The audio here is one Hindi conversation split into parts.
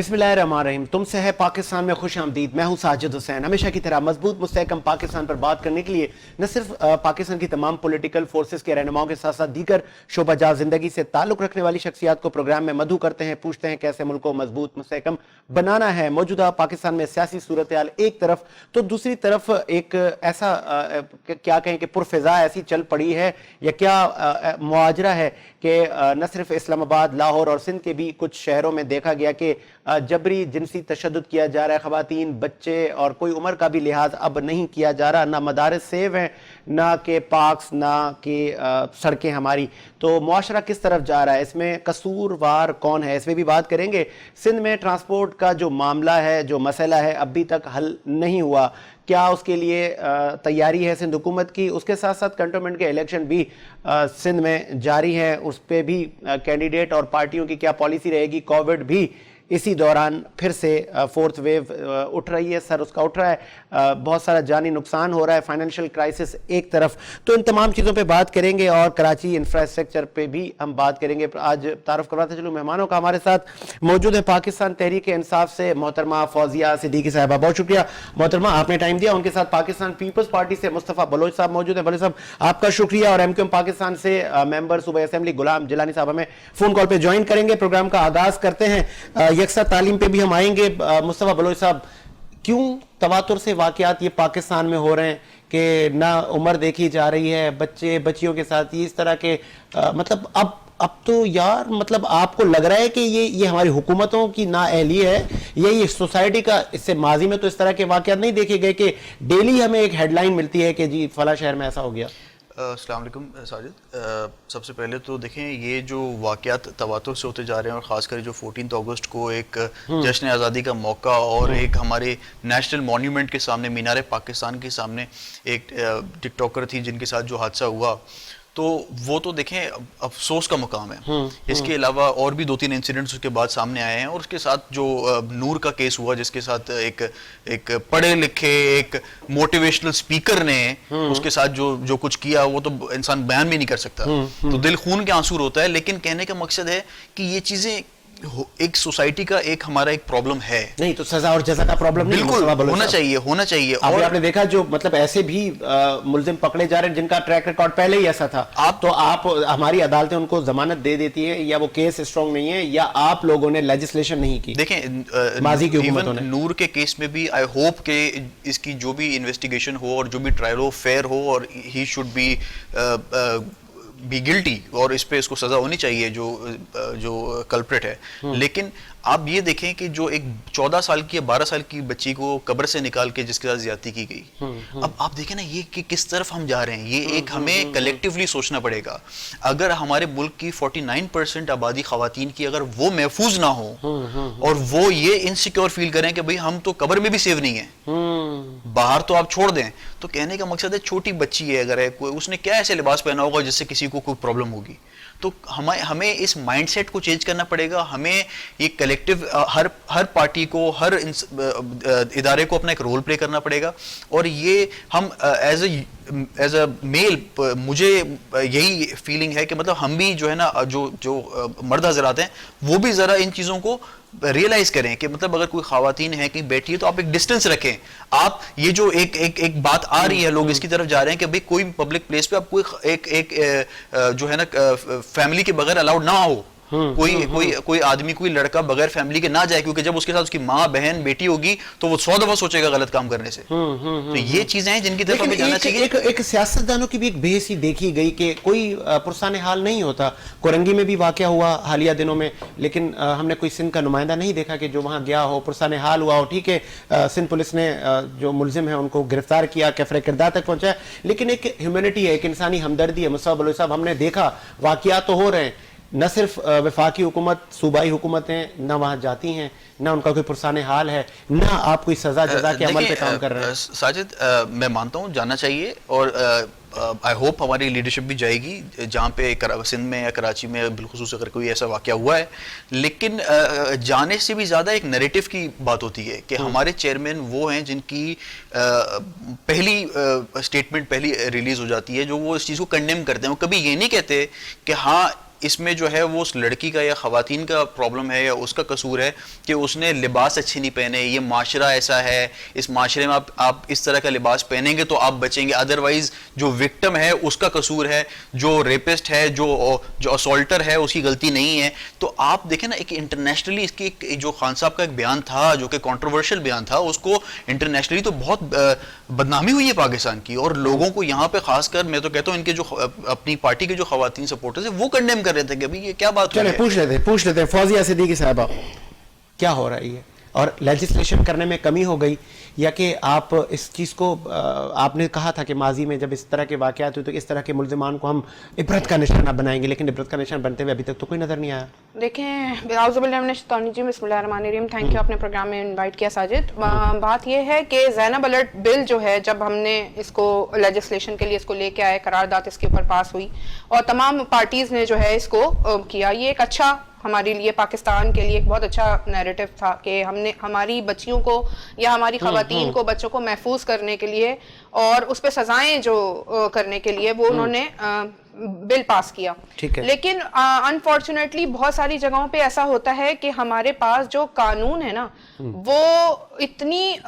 बिस्मिल्लाहिर्रहमानिर्रहीम। तुमसे है पाकिस्तान में खुश आमदीद। मैं हूं साजिद हुसैन। हमेशा की तरह मजबूत मुस्तहकम पाकिस्तान पर बात करने के लिए न सिर्फ पाकिस्तान की तमाम पॉलिटिकल फोर्सेस के रहनुमाओं के साथ साथ दीगर शोबाजा जिंदगी से ताल्लुक रखने वाली शख्सियात को प्रोग्राम में मधु करते हैं, पूछते हैं कैसे मुल्क को मजबूत मुस्तहकम बनाना है। मौजूदा पाकिस्तान में सियासी सूरत हाल एक तरफ तो दूसरी तरफ एक ऐसा क्या कहें कि पुरफिजा ऐसी चल पड़ी है या क्या मुआजरा है कि न सिर्फ इस्लामाबाद, लाहौर और सिंध के भी कुछ शहरों में देखा गया कि जबरी जिनसी तशद्दुद किया जा रहा है। ख़वातीन, बच्चे और कोई उम्र का भी लिहाज अब नहीं किया जा रहा। ना मदारिस सेव हैं, ना के पार्क्स, ना के सड़कें हमारी। तो मुआशरा किस तरफ जा रहा है, इसमें कसूरवार कौन है, इसमें भी बात करेंगे। सिंध में ट्रांसपोर्ट का जो मामला है, जो मसला है, अभी तक हल नहीं हुआ। क्या उसके लिए तैयारी है सिंध हुकूमत की? उसके साथ साथ कंटोनमेंट के इलेक्शन भी सिंध में जारी है, उस पर भी कैंडिडेट और पार्टियों की क्या पॉलिसी रहेगी। कोविड भी इसी दौरान फिर से फोर्थ वेव उठ रही है, सर उसका उठ रहा है, बहुत सारा जानी नुकसान हो रहा है, फाइनेंशियल क्राइसिस एक तरफ। तो इन तमाम चीज़ों पे बात करेंगे और कराची इंफ्रास्ट्रक्चर पे भी हम बात करेंगे। आज तारुफ करवाते चलूँ मेहमानों का। हमारे साथ मौजूद है पाकिस्तान तहरीक इंसाफ से मोहतरमा फौजिया सिद्दीकी साहबा। बहुत शुक्रिया मोहतरमा, आपने टाइम दिया। उनके साथ पाकिस्तान पीपल्स पार्टी से मुस्तफ़ा बलोच साहब मौजूद है। बलोच साहब आपका शुक्रिया। और MQM पाकिस्तान से मेंबर सूबाई असेंबली गुलाम जिलानी साहब हमें फोन कॉल पे ज्वाइन करेंगे। प्रोग्राम का आगाज करते हैं। यकसा तालीम पे भी हम आएंगे। मुस्तफा बलोच साहब, क्यों तवातुर से वाकयात ये पाकिस्तान में हो रहे हैं कि ना उम्र देखी जा रही है, बच्चे बच्चियों के साथ ये इस तरह के मतलब अब तो यार मतलब आपको लग रहा है कि ये हमारी हुकूमतों की नाअहली है, ये सोसाइटी का। इससे माजी में तो इस तरह के वाकयात नहीं देखे गए कि डेली हमें एक हेडलाइन मिलती है कि जी फला शहर में ऐसा हो गया। अस्सलाम वालेकुम साजिद। सबसे पहले तो देखें, ये जो वाक़यात तवातुर से होते जा रहे हैं और ख़ासकर जो 14 अगस्त को एक जश्न आज़ादी का मौका और एक हमारे नेशनल मॉन्यूमेंट के सामने, मीनार पाकिस्तान के सामने एक टिकटॉकर थी जिनके साथ जो हादसा हुआ, तो वो तो देखें अफसोस का मुकाम है। इसके अलावा और भी 2-3 इंसिडेंट्स उसके बाद सामने आए हैं। और उसके साथ जो नूर का केस हुआ, जिसके साथ एक पढ़े लिखे एक मोटिवेशनल स्पीकर ने उसके साथ जो कुछ किया, वो तो इंसान बयान भी नहीं कर सकता। तो दिल खून के आंसू रोता है। लेकिन कहने का मकसद है कि ये चीजें एक सोसाइटी का एक हमारा एक प्रॉब्लम है। नहीं तो सजा और जजा का प्रॉब्लम नहीं, बिल्कुल होना चाहिए। और आपने देखा जो मतलब ऐसे भी मुल्जिम पकड़े जा रहे हैं जिनका ट्रैक रिकॉर्ड पहले ही ऐसा था। आप हमारी अदालतें उनको जमानत दे देती है, या वो केस स्ट्रॉन्ग नहीं है, या आप लोगों ने लेजिस्लेशन नहीं की। देखें, माजी की हुकूमतों ने। नूर के केस में भी आई होप के इसकी जो भी इन्वेस्टिगेशन हो और जो भी ट्रायल हो फेयर हो, और ही शुड बी गिल्टी, और इस पे इसको सजा होनी चाहिए जो कल्प्रिट है। लेकिन आप ये देखें कि जो एक 14 साल की या 12 साल की बच्ची को कब्र से निकाल के जिसके साथ ज्यादती की गई, अब आप देखें ना ये कि किस तरफ हम जा रहे हैं। ये एक हमें कलेक्टिवली सोचना पड़ेगा। अगर हमारे मुल्क की 49% आबादी खवातीन की अगर वो महफूज ना हो और वो ये इनसिक्योर फील करें कि भाई हम तो कब्र में भी सेव नहीं है, बाहर तो आप छोड़ दें, तो कहने का मकसद है छोटी बच्ची है, अगर है कोई, उसने क्या ऐसे लिबास पहना होगा जिससे किसी को कोई प्रॉब्लम होगी। तो हमें इस माइंडसेट को चेंज करना पड़ेगा। हमें ये कलेक्टिव हर पार्टी को, हर इदारे को अपना एक रोल प्ले करना पड़ेगा। और ये हम एज अ मेल, मुझे यही फीलिंग है कि मतलब हम भी जो है ना, जो मर्द हजरात हैं, वो भी जरा इन चीज़ों को रियलाइज करें कि मतलब अगर कोई खवातीन है कहीं बैठी है तो आप एक डिस्टेंस रखें। आप ये जो एक बात आ रही है, लोग इसकी तरफ जा रहे हैं कि भाई कोई भी पब्लिक प्लेस पे आप कोई एक जो है ना फैमिली के बगैर अलाउड ना हो। कोई आदमी, कोई लड़का बगैर फैमिली के ना जाए, क्योंकि जब उसके साथ उसकी माँ, बहन, बेटी होगी तो वो 100 दफा सोचेगा गलत काम करने से। तो ये चीजें हैं जिनकी तरफ हमें जाना चाहिए। एक सियासतदानों की भी एक बेहसी देखी गई कि कोई पुरसाने हाल नहीं होता। कोरंगी में भी वाकया हुआ हालिया दिनों में, लेकिन हमने कोई सिंध का नुमाइंदा नहीं देखा कि जो वहां गया हो, पुरसाने हाल हुआ हो। ठीक है, सिंध पुलिस ने जो मुलजिम है उनको गिरफ्तार किया, कैफरे किरदार तक पहुंचाया, लेकिन एक ह्यूमैनिटी है, एक इंसानी हमदर्दी है। मुस्तफा बलोच साहब, हमने देखा वाकयात तो हो रहे हैं, न सिर्फ वफाकी हुकूमत, सूबाई हुकूमतें न वहाँ जाती हैं, न उनका कोई पुरसाने हाल है, न आप कोई सजा जजा के अमल पे काम कर रहे हैं। साजिद, मैं मानता हूँ जाना चाहिए, और आई होप हमारी लीडरशिप भी जाएगी जहाँ पे सिंध में या कराची में बिलखुसूस अगर कोई ऐसा वाक़या हुआ है। लेकिन जाने से भी ज़्यादा एक नैरेटिव की बात होती है कि हमारे चेयरमैन वो हैं जिनकी पहली स्टेटमेंट पहली रिलीज़ हो जाती है, जो वो इस चीज़ को कंडेम करते हैं। वो कभी ये नहीं कहते कि हाँ इसमें जो है वो उस लड़की का या ख़वातीन का प्रॉब्लम है या उसका कसूर है कि उसने लिबास अच्छे नहीं पहने, ये माशरा ऐसा है, इस माशरे में आप इस तरह का लिबास पहनेंगे तो आप बचेंगे, अदरवाइज जो विक्टिम है उसका कसूर है, जो रेपिस्ट है, जो असॉल्टर है उसकी गलती नहीं है। तो आप देखें ना, एक इंटरनेशनली इसकी एक जो खान साहब का एक बयान था जो कि कंट्रोवर्शियल बयान था, उसको इंटरनेशनली तो बहुत बदनामी हुई है पाकिस्तान की, और लोगों को यहाँ पे खासकर मैं तो कहता हूँ इनके जो अपनी पार्टी के जो खवातीन सपोर्टर्स है वो कंडेम कर रहे थे कि अभी ये क्या बात हो रही है। पूछ लेते हैं फौजिया सिद्दीकी साहबा, क्या हो रहा है ये, और लेजिस्लेशन करने में कमी हो गई या कि आप इस चीज़ को आपने कहा था कि माजी में जब इस तरह के वाक़यात हुए तो इस तरह के मुल्ज़िमान को हम इबरत का निशाना बनाएंगे, लेकिन इबरत का निशाना बनते हुए अभी तक तो कोई नज़र नहीं आया। देखें, बिस्मिल्लाहिर्रहमानिर्रहीम, थैंक यू आपने प्रोग्राम में इनवाइट किया साजिद। बात यह है कि ज़ैनब अलर्ट बिल जो है, जब हमने इसको लेजिस्लेशन के लिए इसको लेके आए, करारदाद इसके ऊपर पास हुई और तमाम पार्टीज़ ने जो है इसको किया, ये एक अच्छा हमारे लिए, पाकिस्तान के लिए एक बहुत अच्छा नैरेटिव था कि हमने हमारी बच्चियों को या हमारी ख़वातीन को, बच्चों को महफूज करने के लिए और उस पर सजाएं जो करने के लिए वो उन्होंने बिल पास किया। लेकिन अनफॉर्चुनेटली बहुत सारी जगहों पे ऐसा होता है कि हमारे पास जो कानून है ना वो इतनी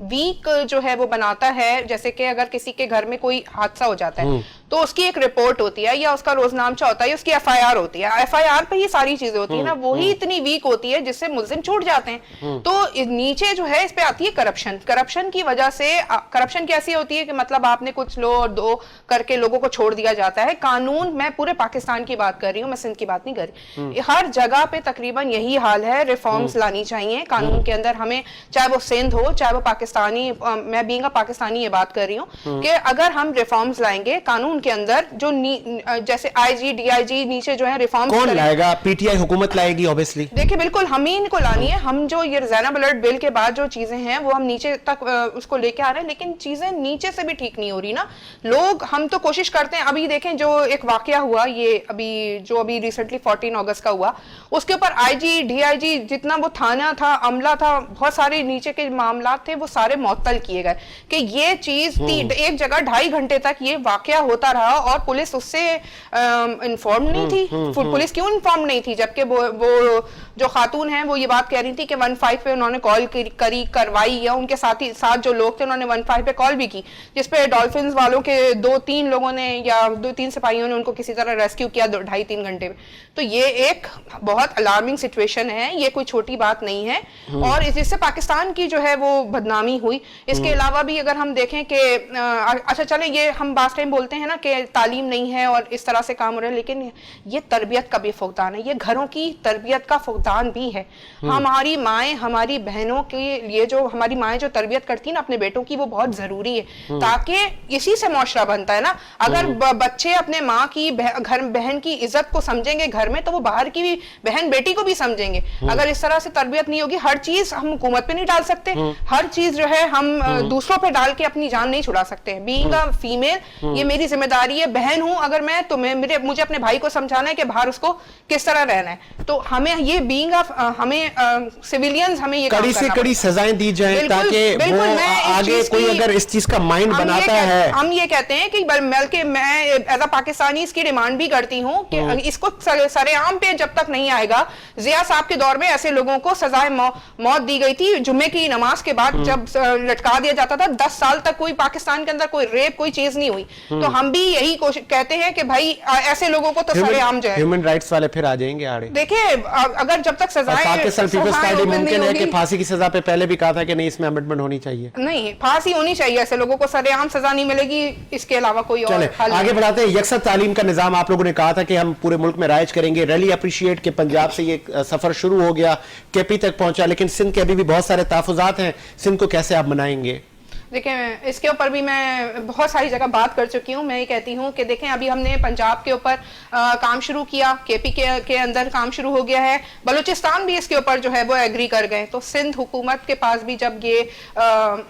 वीक जो है वो बनाता है, जैसे कि अगर किसी के घर में कोई हादसा हो जाता है तो उसकी एक रिपोर्ट होती है या उसका रोजनामचा होता है, उसकी एफआईआर होती है, एफआईआर पे ये सारी चीजें होती है ना, वही इतनी वीक होती है जिससे मुल्जिम छूट जाते हैं। तो नीचे जो है इस पे आती है करप्शन। करप्शन की वजह से, करप्शन कैसी होती है कि मतलब आपने कुछ लो और दो करके लोगों को छोड़ दिया जाता है। कानून, मैं पूरे पाकिस्तान की बात कर रही हूँ, मैं सिंध की बात नहीं कर रही, हर जगह पे तकरीबन यही हाल है। रिफॉर्म्स लानी चाहिए कानून के अंदर, हमें चाहे वो सिंध हो चाहे वो पाकिस्तानी, मैं बीइंग अ पाकिस्तानी ये बात कर रही हूँ कि अगर हम रिफॉर्म्स लाएंगे कानून के अंदर, जो जैसे आईजी डीआईजी नीचे जो है रिफॉर्म्स कौन लाएगा? पीटीआई हुकूमत लाएगी ऑब्वियसली। देखिए बिल्कुल हम ही इनको लानी है। हम जो ये ज़ैनब अलर्ट बिल के बाद जो चीजें हैं वो हम नीचे तक उसको लेके आ रहे हैं, लेकिन चीजें नीचे से भी ठीक नहीं हो रही ना। लोग, हम तो कोशिश करते हैं, अभी देखें जो एक वाकया हुआ, ये अभी रिसेंटली 14 अगस्त का हुआ, उसके ऊपर आईजी डीआईजी जितना वो थाना था, अमला था, बहुत सारे नीचे के मामला थे, वो सारे मुअत्तल किए गए कि ये चीज एक जगह 2.5 घंटे तक ये वाकया होता रहा और पुलिस उससे इन्फॉर्म नहीं थी। पुलिस क्यों इन्फॉर्म नहीं थी? जबकि वो जो खातून है वो ये बात कह रही थी कि 15 पे उन्होंने कॉल करवाई, या उनके साथ जो लोग थे उन्होंने 15 पे कॉल भी की, जिसपे डॉल्फिन्स वालों के 2-3 लोगों ने या 2-3 सिपाहियों ने उनको किसी तरह रेस्क्यू किया 2.5-3 घंटे में। तो ये एक बहुत अलार्मिंग सिचुएशन है, ये कोई छोटी बात नहीं है और इससे पाकिस्तान की जो है वो बदनामी हुई। इसके अलावा भी अगर हम देखें कि अच्छा चले, ये हम बात टाइम बोलते हैं ना कि तालीम नहीं है और इस तरह से काम हो रहा है, लेकिन ये तरबियत का भी फुकदान है, ये घरों की तरबियत का फुकदान भी है। हमारी माएँ, हमारी बहनों के लिए जो हमारी माएँ जो तरबियत करती है ना अपने बेटों की, वो बहुत जरूरी है, ताकि इसी से मुआशरा बनता है ना। अगर बच्चे अपने माँ की, घर बहन की इज्जत को समझेंगे घर में, तो वो बाहर की भी बहन बेटी को भी समझेंगे। अगर इस तरह से तरबियत नहीं होगी, हर चीज हम हुकूमत पे नहीं डाल सकते, हर चीज जो है हम दूसरों पे डाल के अपनी जान नहीं छुड़ा सकते। बीइंग अ फीमेल, ये मेरी जिम्मेदारी है, बहन हूं अगर मैं, तो मुझे अपने भाई को समझाना है कि बाहर उसको किस तरह रहना है। तो हमें ये बीइंग हमें सिविलियंस हमें ये कड़ी से कड़ी सजाएं दी जाएं ताकि वो आगे कोई अगर इस चीज का माइंड बनाता है। हम ये कहते हैं कि बल्कि मैं एज अ पाकिस्तानी इसकी डिमांड भी करती हूँ कि इसको सरेआम पे जब तक नहीं आएगा। जिया साहब के दौर में ऐसे लोगों को सजाए मौत दी गई थी, जुम्मे की नमाज के बाद जब लटका दिया जाता था, 10 साल तक कोई पाकिस्तान के अंदर कोई रेप कोई चीज नहीं हुई। तो हम भी यही कोशिश कहते हैं कि भाई ऐसे लोगों को तो सरेआम जो है, ह्यूमन राइट्स वाले फिर आ जाएंगे आड़े। देखिए अगर जब तक सजाएं, पाकिस्तान पीपल्स पार्टी मुमकिन है कि फांसी की सजा पे पहले भी कहा था कि नहीं इसमें अमेंडमेंट होनी चाहिए, नहीं फांसी होनी चाहिए, ऐसे लोगों को सरेआम सजा नहीं मिलेगी, इसके अलावा कोई और हल आगे बढ़ाते हैं। यकसा तालीम का निजाम आप लोगों ने कहा था कि हम पूरे मुल्क में राइज करेंगे, रियली अप्रिशिएट कि पंजाब से ये सफर शुरू हो गया, केपी तक पहुंचा, लेकिन सिंध के अभी भी बहुत सारे तहफुजात हैं, सिंध को कैसे आप मनाएंगे? देखें इसके ऊपर भी मैं बहुत सारी जगह बात कर चुकी हूँ। मैं ये कहती हूँ कि देखें अभी हमने पंजाब के ऊपर काम शुरू किया, केपी के अंदर काम शुरू हो गया है, बलूचिस्तान भी इसके ऊपर जो है वो एग्री कर गए। तो सिंध हुकूमत के पास भी जब ये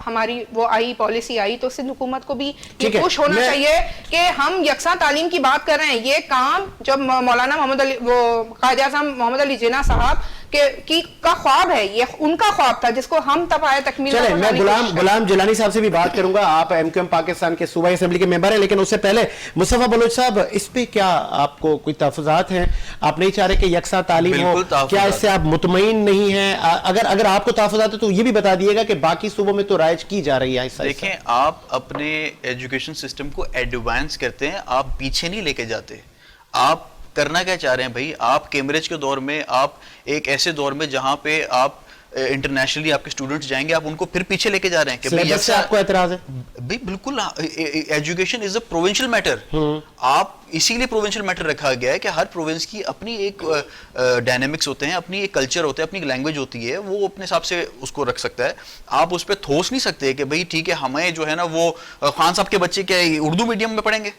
हमारी वो आई पॉलिसी आई, तो सिंध हुकूमत को भी ये खुश होना चाहिए कि हम यकसा तालीम की बात कर रहे हैं। ये काम जब मौलाना मोहम्मद अली, वो कायद-ए-आज़म मोहम्मद अली जिन्ना साहब का ख्वाब है, ये उनका ख्वाब था जिसको हम तब आए तकमील। चले, मैं गुलाम जिलानी साहब से भी बात करूंगा। आप एमक्यूएम पाकिस्तान के सूबाई असेंबली के मेंबर हैं, लेकिन उससे पहले मुस्तफा बलोच साहब, इस पे क्या आपको कोई तहफ़्फ़ुज़ात हैं? आप नहीं चाह रहे कि यकसा तालीम हो, क्या इससे आप मुतमईन नहीं हैं? अगर आपको तहफ़्फ़ुज़ात है तो ये भी बता दिएगा कि बाकी सूबों में तो राइज की जा रही है। देखें, आप अपने एजुकेशन सिस्टम को एडवांस करते हैं, आप पीछे नहीं लेके जाते। आप करना क्या चाह रहे हैं भाई? आप कैम्ब्रिज के दौर में, आप एक ऐसे दौर में जहां पे आप इंटरनेशनली आपके स्टूडेंट्स जाएंगे, आप उनको फिर पीछे लेके जा रहे हैं कि भाई से आपको एतराज है? भाई बिल्कुल, education is a provincial matter. आप इसीलिए प्रोविंशियल मैटर रखा गया है कि हर प्रोविंस की अपनी एक डायनेमिक्स होते हैं, अपनी एक कल्चर होता है, अपनी लैंग्वेज होती है, वो अपने हिसाब से उसको रख सकता है। आप उस पर थोस नहीं सकते कि भाई ठीक है, हमें जो है ना वो खान साहब के बच्चे क्या उर्दू मीडियम में पढ़ेंगे?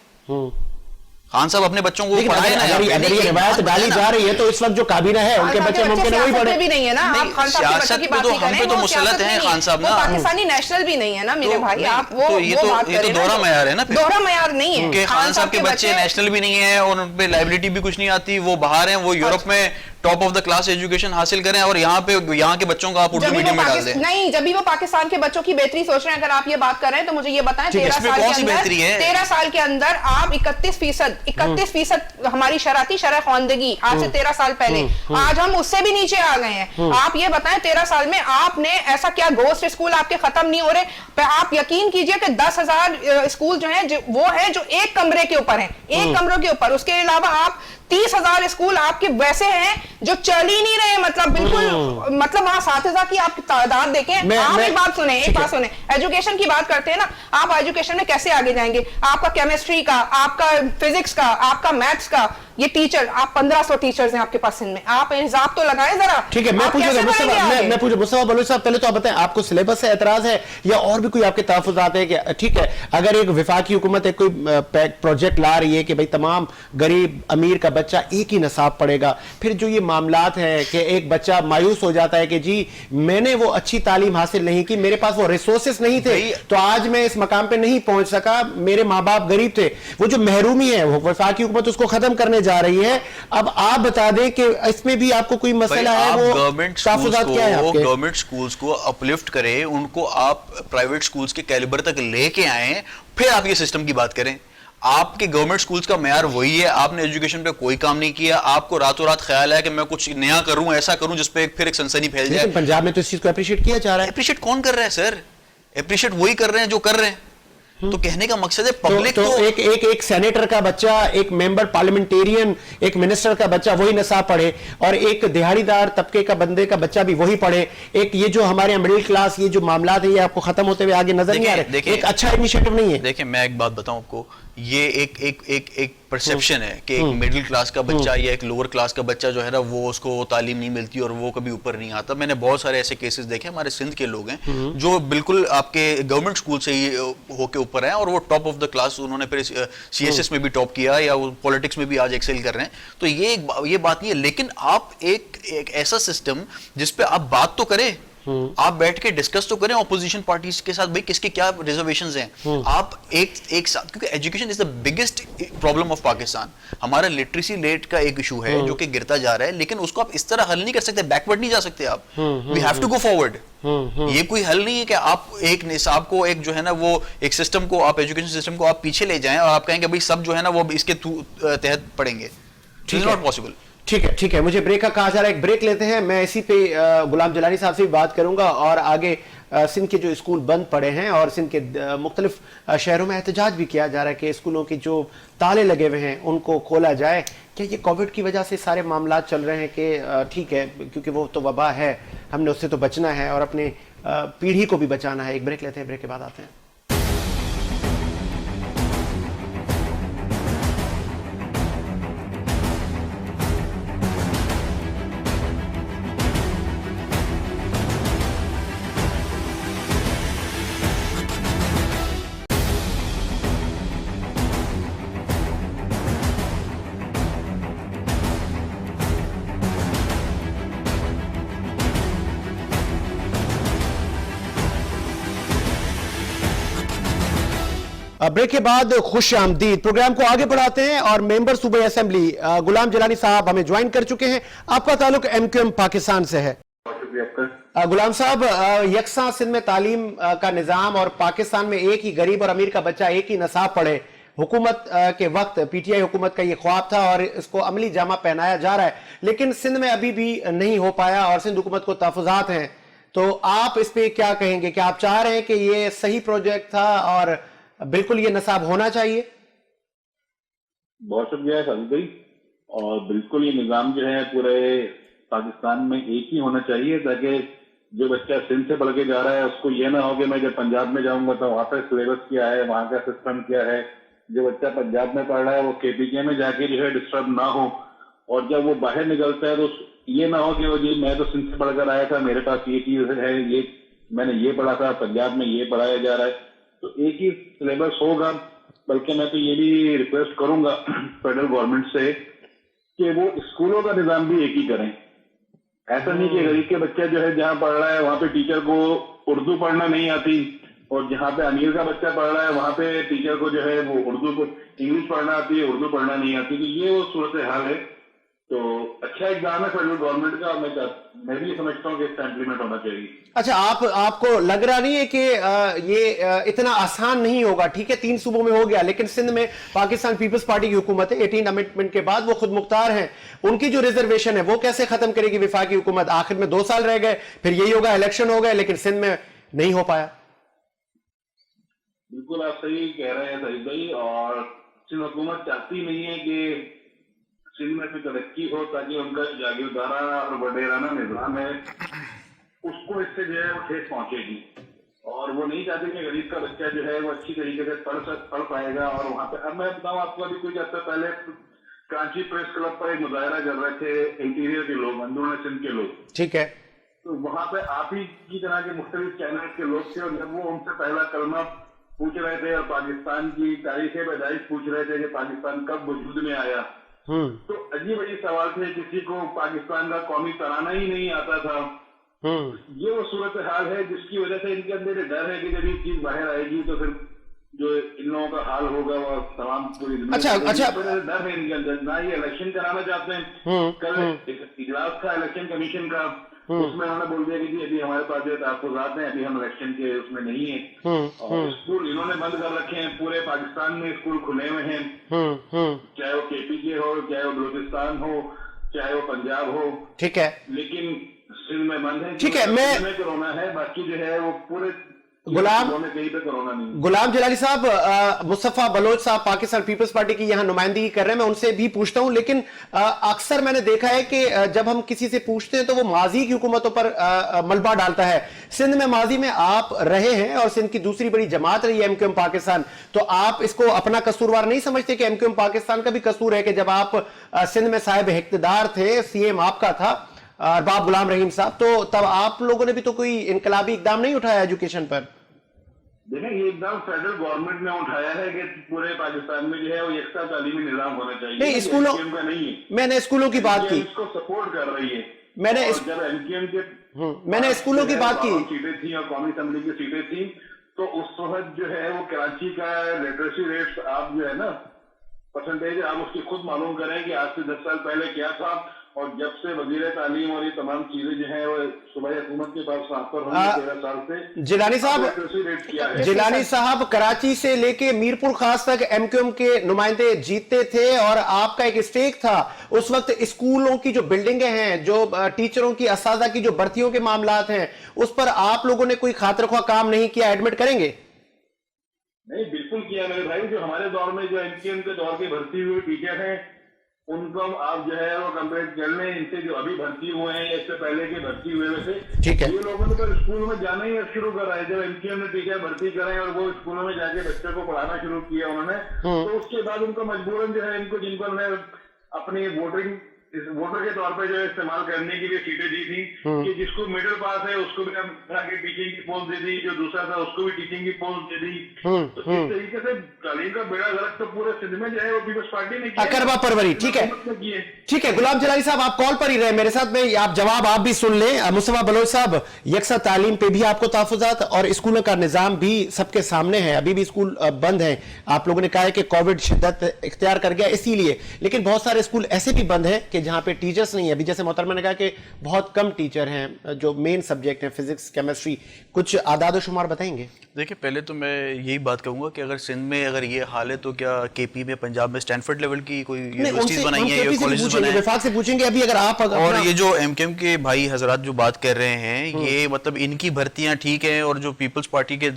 खान साहब अपने बच्चों को पढ़ाए ना। अगर ये रिवायत डाली जा रही है तो इस वक्त जो काबीना है उनके बच्चे मुमकिन है वही पढ़े। भी नहीं है ना, आप खान साहब के बच्चों की बात नहीं कर रहे हैं, तो मुसलत हैं खान साहब ना, पाकिस्तानी नेशनल भी नहीं है ना मेरे भाई। आप वो बात ये तो दोहरा मैयार है ना, दोहरा मैयार नहीं है कि खान साहब के बच्चे नेशनल भी नहीं है और उन पे लाइबिलिटी भी कुछ नहीं आती, वो बाहर हैं, वो यूरोप में top of the class education हासिल करें और यहाँ के बच्चों का आप उर्दू मीडियम में डाल दें। नहीं, जब भी वो पाकिस्तान के बच्चों की बेहतरी सोच रहे हैं, अगर आप ये बात कर रहे हैं तो मुझे ये बताएं 13 साल के अंदर आप 31% हमारी शराती शरह ख्वानदगी आज से 13 साल पहले, आज हम उससे भी नीचे आ गए हैं। आप ये बताएं 13 साल में आपने ऐसा क्या गोस्ट स्कूल आपके खत्म नहीं हो रहे? आप यकीन कीजिए कि 10,000 स्कूल जो है वो है जो एक कमरे के ऊपर है, एक कमरों के ऊपर। उसके अलावा आप 30,000 स्कूल आपके वैसे हैं जो चल ही नहीं रहे, मतलब बिल्कुल, मतलब वहां 7,000 की आप तादाद देखें। आप एक बात सुने, एजुकेशन की बात करते हैं ना, आप एजुकेशन में कैसे आगे जाएंगे? आपका केमिस्ट्री का, आपका फिजिक्स का, आपका मैथ्स का, ये टीचर, आप 1500 टीचर्स हैं आपके पास इनमें, आप हिसाब तो लगाएं जरा। ठीक है, मैं पूछूं मुस्तफा बलोच साहब, पहले तो आप बताएं आपको सिलेबस से एतराज है या और भी कोई आपके तहफ़्फ़ुज़ात है? कि ठीक है, अगर एक वफाकी हुकूमत एक कोई प्रोजेक्ट ला रही है कि भाई तमाम गरीब अमीर का बच्चा एक ही नसाब पढ़ेगा, फिर जो ये मामलात हैं कि एक बच्चा मायूस हो जाता है कि जी मैंने वो अच्छी तालीम हासिल नहीं की, मेरे पास वो रिसोर्सेस नहीं थे तो आज मैं इस मकाम पे नहीं पहुंच सका, मेरे माँ बाप गरीब थे, वो जो महरूमी है वो वफाकी हुकूमत उसको खत्म करने जा रही है। अब आप बता दें कि इसमें भी आपको कोई मसला है? वो गवर्नमेंट स्कूल्स को अपलिफ्ट करें, उनको आप प्राइवेट स्कूल्स के कैलिबर तक लेके आए, फिर आप ये सिस्टम की बात करें। आपके गवर्नमेंट स्कूल्स का मैयार वही है, आपने एजुकेशन पे कोई काम नहीं किया, आपको रातों रात ख्याल है कि मैं कुछ नया करूं, ऐसा करूं जिसपे फिर एक सनसनी फैल जाए। पंजाब में तो इस चीज को अप्रिशिएट किया जा रहा है। अप्रिशिएट कौन कर रहा है सर? अप्रिशिएट वही कर रहे हैं जो कर रहे हैं। तो कहने का मकसद है पब्लिक तो एक सेनेटर का बच्चा, एक मेंबर पार्लियामेंटेरियन, एक मिनिस्टर का बच्चा वही नसाब पढ़े और एक दिहाड़ीदार तबके का बंदे का बच्चा भी वही पढ़े। एक ये जो हमारे मिडिल क्लास ये जो मामला है ये आपको खत्म होते हुए आगे नजर नहीं आ रहे। एक अच्छा इनिशिएटिव नहीं है। देखिए, मैं एक बात बताऊं आपको, ये एक परसेप्शन है कि एक मिडिल क्लास का बच्चा या एक लोअर क्लास का बच्चा जो है ना वो उसको तालीम नहीं मिलती और वो कभी ऊपर नहीं आता। मैंने बहुत सारे ऐसे केसेस देखे, हमारे सिंध के लोग हैं जो बिल्कुल आपके गवर्नमेंट स्कूल से ही होके ऊपर हैं और वो टॉप ऑफ द क्लास, उन्होंने फिर सीएसएस में भी टॉप किया या पॉलिटिक्स में भी आज एक्सेल कर रहे हैं। तो ये बात नहीं है, लेकिन आप एक ऐसा सिस्टम जिसपे आप बात तो करें, आप बैठ के डिस्कस तो करें ऑपोजिशन पार्टीज के साथ, भाई किसके क्या रिजर्वेशंस हैं। आप एक साथ, क्योंकि education is the biggest problem of Pakistan. हमारा लिटरेसी रेट का एक इशू है जो कि गिरता जा रहा है, लेकिन उसको आप इस तरह हल नहीं कर सकते, बैकवर्ड नहीं जा सकते आप। We have to go forward. ये कोई हल नहीं है कि आप एक निसाब को, एक जो है ना वो एक सिस्टम को, आप एजुकेशन सिस्टम को आप पीछे ले जाएं और आप कहेंगे भाई सब जो है ना वो इसके तहत पढ़ेंगे। It is not possible. ठीक है, मुझे ब्रेक का कहा जा रहा है, एक ब्रेक लेते हैं। मैं इसी पे गुलाम जिलानी साहब से भी बात करूंगा और आगे सिंध के जो स्कूल बंद पड़े हैं और सिंध के मुख्तलिफ शहरों में एहतजाज भी किया जा रहा है कि स्कूलों के जो ताले लगे हुए हैं उनको खोला जाए। क्या ये कोविड की वजह से सारे मामला चल रहे हैं कि ठीक है क्योंकि वो तो वबा है, हमने उससे तो बचना है और अपने पीढ़ी को भी बचाना है? एक ब्रेक लेते हैं, ब्रेक के बाद आते हैं। ब्रेक के बाद खुश आमदीद प्रोग्राम को आगे बढ़ाते हैं और मेंबर सूबाई असेंबली गुलाम जलानी साहब हमें ज्वाइन कर चुके हैं। आपका ताल्लुक MQM पाकिस्तान से है। गुलाम साहब, यकसा सिंध में तालीम का निजाम और पाकिस्तान में एक ही गरीब और अमीर का बच्चा एक ही नसाब पढ़े, हुकूमत के वक्त PTI हुकूमत का ये ख्वाब था और इसको अमली जामा पहनाया जा रहा है, लेकिन सिंध में अभी भी नहीं हो पाया और सिंध हुकूमत को तहफ़्फ़ुज़ात हैं। तो आप इस पे क्या कहेंगे? क्या आप चाह रहे हैं कि ये सही प्रोजेक्ट था और बिल्कुल ये नसाब होना चाहिए? बहुत शुक्रिया साजिद भाई। और बिल्कुल ये निजाम जो है पूरे पाकिस्तान में एक ही होना चाहिए, ताकि जो बच्चा सिंध से पढ़ के जा रहा है उसको ये ना हो कि मैं जब पंजाब में जाऊंगा तो वहां पे सिलेबस क्या है, वहां का सिस्टम क्या है। जो बच्चा पंजाब में पढ़ रहा है वो KPK में जाके जो है डिस्टर्ब ना हो, और जब वो बाहर निकलता है तो ये ना हो कि वो जी मैं तो सिंध से पढ़कर आया था, मेरे पास ये चीज है, ये मैंने ये पढ़ा था, पंजाब में ये पढ़ाया जा रहा है। तो एक ही सिलेबस होगा। बल्कि मैं तो ये भी रिक्वेस्ट करूंगा फेडरल गवर्नमेंट से कि वो स्कूलों का निजाम भी एक ही करें। ऐसा नहीं कि गरीब के बच्चा जो है जहाँ पढ़ रहा है वहां पे टीचर को उर्दू पढ़ना नहीं आती, और जहाँ पे अमीर का बच्चा पढ़ रहा है वहां पे टीचर को जो है वो उर्दू को इंग्लिश पढ़ना आती है, उर्दू पढ़ना नहीं आती। तो ये वो सूरत हाल है। तो अच्छा एग्जाम है फेडरल गवर्नमेंट का, मैं भी समझता हूँ कि इसका इम्प्लीमेंट होना चाहिए। अच्छा, आपको लग रहा नहीं है कि ये इतना आसान नहीं होगा? ठीक है, 3 सूबों में हो गया, लेकिन सिंध में पाकिस्तान पीपल्स पार्टी की हुकूमत है, 18 अमेंडमेंट के बाद वो खुद मुख्तार हैं। उनकी जो रिजर्वेशन है वो कैसे खत्म करेगी विफाकी हुकूमत? आखिर में 2 साल रह गए, फिर यही होगा, इलेक्शन हो गए, लेकिन सिंध में नहीं हो पाया। बिल्कुल आप सही कह रहे हैं सईद भाई। और सिंध हुकूमत चाहती नहीं है कि सिंध में भी तरक्की हो, ताकि उनका जागीरदारा और वडेराना निजाम है उसको इससे जो है वो ठेस पहुंचेगी। और वो नहीं चाहते कि गरीब का बच्चा जो है वो अच्छी तरीके से पढ़ पाएगा। और वहां पे अब मैं बताऊं आपको, अभी कुछ हफ्ते पहले कराची प्रेस क्लब पर एक मुजाहरा कर रहे थे इंटीरियर के लोग, अंदरूनी सिंध के लोग। ठीक है। तो वहां पे आप ही की तरह के मुख्तलिफ चैनल के लोग थे, और जब वो उनसे पहला कलमा पूछ रहे थे और पाकिस्तान की तारीख पैदाइश पूछ रहे थे कि पाकिस्तान कब वजूद में आया, तो अजीब अजीब सवाल थे। किसी को पाकिस्तान का कौमी तराना ही नहीं आता था। ये वो सूरत हाल है जिसकी वजह से इनके अंदर डर है कि जब ये चीज बाहर आएगी तो फिर जो इन लोगों का हाल होगा वो तमाम पूरी अच्छा डर है इनके अंदर। ना ये इलेक्शन कराना चाहते हैं। कल इजलास था इलेक्शन कमीशन का, उसमें उन्होंने बोल दिया कि जी अभी हमारे पास जो तहफ़्फ़ुज़ात हैं, अभी हम इलेक्शन के उसमें नहीं है। और स्कूल इन्होंने बंद कर रखे हैं, पूरे पाकिस्तान में स्कूल खुले हुए हैं, चाहे वो KPK हो, चाहे वो बलूचिस्तान हो, चाहे वो पंजाब हो। ठीक है, लेकिन सिंध में बंद है। ठीक है, मैं कोरोना है, बाकी जो है वो पूरे गुलाम जलाली साहब, मुस्तफा बलोच साहब पाकिस्तान पीपल्स पार्टी की यहां नुमाइंदगी कर रहे हैं, मैं उनसे भी पूछता हूं। लेकिन अक्सर मैंने देखा है कि जब हम किसी से पूछते हैं तो वो माजी की हुकूमतों पर मलबा डालता है। सिंध में माजी में आप रहे हैं और सिंध की दूसरी बड़ी जमात रही है MQM पाकिस्तान, तो आप इसको अपना कसूरवार नहीं समझते कि MQM पाकिस्तान का भी कसूर है कि जब आप सिंध में साहिब इख्तिदार थे, CM आपका था अरबाब गुलाम रहीम साहब, तो तब आप लोगों ने भी तो कोई इनकलाबी इकदाम नहीं उठाया एजुकेशन पर? देखें, ये एकदम फेडरल गवर्नमेंट ने उठाया है कि पूरे पाकिस्तान में जो है वो यकसा तालीमी निजाम होना चाहिए। नहीं, स्कूलों का नहीं है। मैंने स्कूलों की बात की, इसको सपोर्ट कर रही है। मैंने जब MQM के मैंने स्कूलों की बात की, सीटें थी और कौमी असेंबली की सीटें थी, तो उस वक्त जो है वो कराची का लिटरेसी रेट आप जो है ना परसेंटेज आप उसकी खुद मालूम करें कि आज से 10 साल पहले क्या था, और जब से वजीर तालीम और ये तमाम चीजें जो है वो सूबाई हुकूमत के पास ट्रांसफर हुई 13 साल से। जिलानी साहब कराची से लेके मीरपुर खास तक MQM के नुमाइंदे जीतते थे और आपका एक स्टेक था। उस वक्त स्कूलों की जो बिल्डिंगें हैं, जो टीचरों की असाजा की जो भर्तियों के मामलात हैं, उस पर आप लोगों ने कोई खातिरख्वाह काम नहीं किया, एडमिट करेंगे? नहीं, बिल्कुल किया मेरे भाई। जो हमारे दौर में जो MQM के दौर के भर्ती हुए टीचर हैं उनको आप जो है वो कंपेयर कर लें इनसे जो अभी भर्ती हुए हैं या इससे पहले के भर्ती हुए थे। ठीक है, ये लोगों ने तो स्कूल में जाना ही शुरू करा है। जब MQM ने टीचर भर्ती कराए और वो स्कूलों में जाके बच्चों को पढ़ाना शुरू किया उन्होंने, तो उसके बाद उनको मजबूरन जो है इनको जिनको अपनी वोटिंग इस वोटर के तौर पे जो है इस्तेमाल करने के लिए सीटें दी थी कि जिसको मिडिल पास है उसको भी हम आगे टीचिंग की पोस्ट दे दी, जो दूसरा था उसको भी टीचिंग की पोस्ट दे दी। तो इस तरीके से तालीम का बेड़ा गर्क तो पूरे सिंध में जो है वो पीपल्स पार्टी ने किया। अकरबा परवरी, ठीक है ठीक है। गुलाम जलाली साहब आप कॉल पर ही रहे मेरे साथ में, आप जवाब आप भी सुन लें। मुस्तफा बलोच साहब, यकसा तालीम पे भी आपको तहफ़्फ़ुज़ात और स्कूलों का निज़ाम भी सबके सामने है, अभी भी स्कूल बंद है। आप लोगों ने कहा है कि कोविड शिद्दत इख्तियार कर गया इसीलिए, लेकिन बहुत सारे स्कूल ऐसे भी बंद है कि जहां पे टीचर्स नहीं है। अभी जैसे मोहतरमा ने कहा कि बहुत कम टीचर हैं जो मेन सब्जेक्ट हैं, फिजिक्स, केमिस्ट्री, कुछ आदाद शुमार बताएंगे? देखिए, पहले तो मैं यही बात कहूंगा कि अगर सिंध में अगर ये हाल है तो क्या केपी में, पंजाब में स्टैनफोर्ड लेवल की कोई यूनिवर्सिटीज बनाई है या कॉलेजेस बनाए हैं? विफाक से पूछेंगे अभी अगर आप और ये जो एमकेएम के भाई हजरात जो बात कर रहे हैं, ये मतलब इनकी भर्तियां ठीक हैं, और जो पीपल्स पार्टी के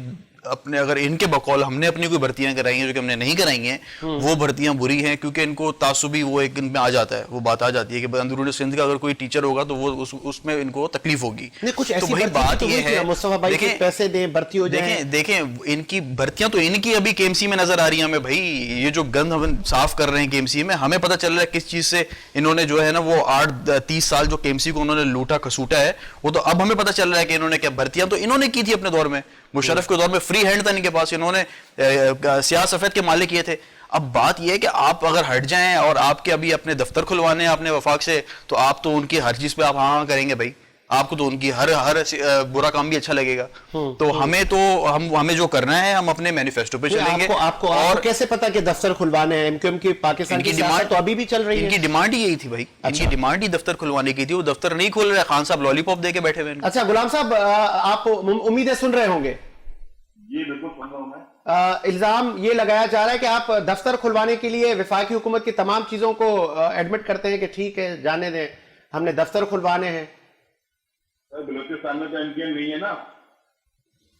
अपने अगर इनके बकौल हमने अपनी कोई भर्तियां कराई हैं जो कि हमने नहीं कराई हैं, वो भर्तियां बुरी हैं, क्योंकि इनको तासुबी वो एक इनमें आ जाता है, वो बात आ जाती है कि अंदरून सिंध का अगर कोई टीचर होगा तो वो उसमें इनको तकलीफ होगी। कुछ तो ऐसी भाई बात ये है, मुस्तफा भाई के पैसे दें, भर्ती हो जाए। देखें इनकी भर्तियां तो इनकी अभी केएमसी में नजर आ रही है हमें। भाई ये जो गंद हम साफ कर रहे हैं केएमसी में, हमें पता चल रहा है किस चीज से इन्होंने जो है ना वो 30 साल जो केएमसी को उन्होंने लूटा खसूटा है, वो तो अब हमें पता चल रहा है कि इन्होंने क्या भर्तियां तो इन्होंने की थी अपने दौर में, मुशर्रफ के दौर में फ्री हैंड था इनके पास, इन्होंने स्याह सफेद के मालिक किए थे। अब बात यह है कि आप अगर हट जाएं और आपके अभी अपने दफ्तर खुलवाने हैं अपने वफाक से, तो आप तो उनकी हर चीज पे आप हाँ करेंगे भाई, आपको तो उनकी हर बुरा काम भी अच्छा लगेगा। तो हमें जो करना है हम अपने मैनिफेस्टो पे चलेंगे। और कैसे पता कि दफ्तर खुलवाने हैं? एमक्यूएम की पाकिस्तान की डिमांड तो अभी भी चल रही है। इनकी डिमांड ही यही थी भाई, इनकी डिमांड ही दफ्तर खुलवाने की थी, वो दफ्तर नहीं खोल रहे, खान साहब लॉलीपॉप दे के बैठे हुए। अच्छा गुलाम साहब, आप उम्मीदें सुन रहे होंगे? जी बिल्कुल सुन रहा हूं मैं। इल्जाम ये लगाया जा रहा है कि आप दफ्तर खुलवाने के लिए वफाकी हुकूमत की तमाम चीजों को एडमिट करते हैं कि ठीक है जाने दें, हमने दफ्तर खुलवाने हैं। बलूचिस्तान में तो एमकेएम नहीं है ना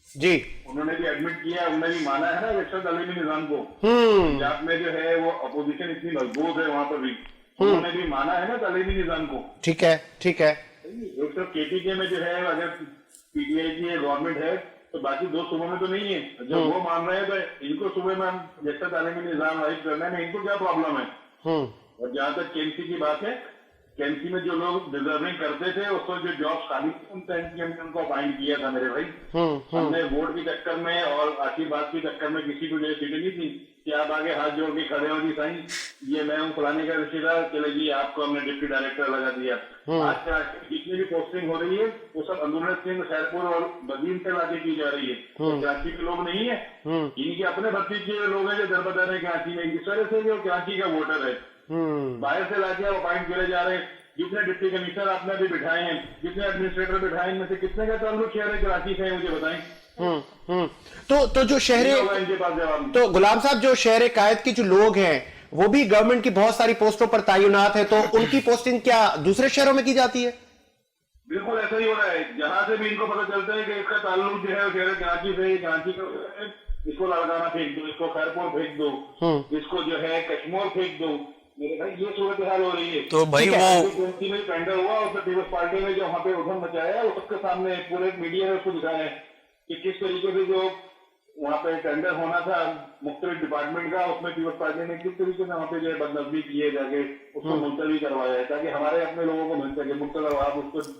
जी, उन्होंने भी एडमिट किया, उन्होंने भी माना है ना यकसा तालीमी निजाम को। पंजाब में जो है वो अपोजिशन इतनी मजबूत है, वहां पर भी उन्होंने भी माना है ना तालीमी निजाम को। ठीक है ठीक है। एक तो केपीके में जो है अगर पीटीआई की गवर्नमेंट है तो बाकी दो सूबों में तो नहीं है। जब वो मान रहे हैं तो इनको सूबे में हम यकसा तालीमी निजाम वाइज करने में इनको क्या प्रॉब्लम है? और जहां तक केएमसी की बात है, केएमसी में जो लोग डिजर्विंग करते थे उसको जो जॉब खाली उनको अपॉइंट किया था मेरे भाई। हमने वोट के चक्कर में और आशीर्वाद के चक्कर में किसी को जो सीटें नहीं थी कि आप आगे हाथ जोड़ के खड़े हो जी साईं ये मैं हूँ फलाने का रिश्तेदार, चले जी आपको हमने डिप्टी डायरेक्टर लगा दिया। आज से जितनी भी पोस्टिंग हो रही है वो सब अंदरून सिंध, खैरपुर और बदीन से लाके की जा रही है। कराची के लोग नहीं है, इनके अपने भतीजे के लोग हैं जो दरबदर है कराची में, इस वजह से जो कराची का वोटर है बाहर से लाके अपॉइंट करे जा रहे हैं। जितने डिप्टी कमिश्नर आपने भी बिठाए हैं, जितने एडमिनिस्ट्रेटर बिठाए, इनमें से कितने का ताल्लुक शहर कराची से है मुझे बताएं। तो जो शहरे, तो गुलाम साहब जो शहर कायद के जो लोग हैं वो भी गवर्नमेंट की बहुत सारी पोस्टों पर तैनात है, तो उनकी पोस्टिंग क्या दूसरे शहरों में की जाती है? बिल्कुल ऐसा ही हो रहा है। जहां से भी इनको पता चलता है कि इसका ताल्लुक जो है शहर कराची से, कराची का इसको लाड़काना फेंक दो, इसको खैरपुर फेंक दो, इसको जो है कश्मीर फेंक दो। मेरे भाई ये सूरत हाल हो रही है। तो भाई वो टेंडर हुआ उसमें पीपल्स पार्टी ने जो वहाँ पे उधम मचाया वो सबके सामने पूरे मीडिया ने उसको दिखाया कि किस तरीके से जो वहाँ पे टेंडर होना था मुख्तलिफ डिपार्टमेंट का, उसमें पीपल्स पार्टी ने किस तरीके से वहाँ पे जो है बदनजमी किए जाके उसको मुलतवी करवाया है ताकि हमारे अपने लोगों को मिल सके मुख्तलिफ आप उसको।